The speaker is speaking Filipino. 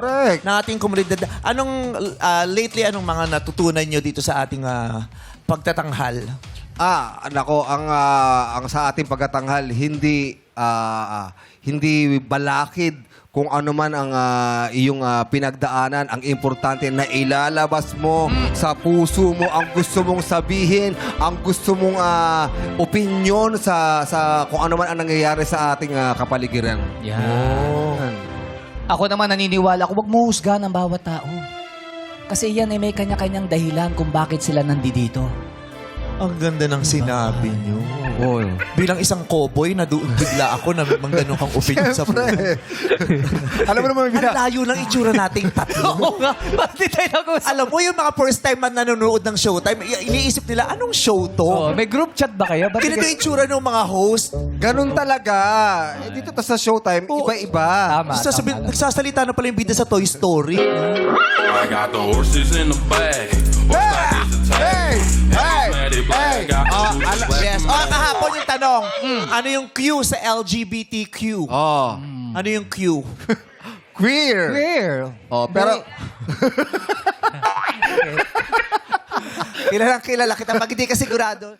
Correct. ng ating komunidad. Lately, anong mga natutunan nyo dito sa ating pagtatanghal? Nako, ang sa ating pagkatanghal, hindi balakid kung ano man ang iyong pinagdaanan. Ang importante na ilalabas mo sa puso mo ang gusto mong sabihin, ang gusto mong opinion sa kung ano man ang nangyayari sa ating kapaligiran. Yan. Ako naman naniniwala ako, wag mo husgahan ang bawat tao. Kasi yan ay may kanya-kanyang dahilan kung bakit sila nandito. Ang ganda ng sinabi nyo. Oy. Bilang isang cowboy, bigla ako na ganun kang opinion sa buhay. Alam mo naman, Ang layo ng itsura nating tatlo. Oo nga, bakit tayo nag-usap? Alam mo, yung mga first time man nanonood ng Showtime, iniisip nila, anong show to? Oh, may group chat ba kayo? Ba't Ganito yung itsura ng mga host. ganun talaga. Dito sa Showtime, iba-iba. Tama, Nagsasalita na pala yung bida sa Toy Story. I got the horses in the bag. Yes. Kahapon yung tanong, ano yung Q sa LGBTQ? Ano yung Q? Queer. Queer. Pero... Kilala kita pag hindi ka sigurado.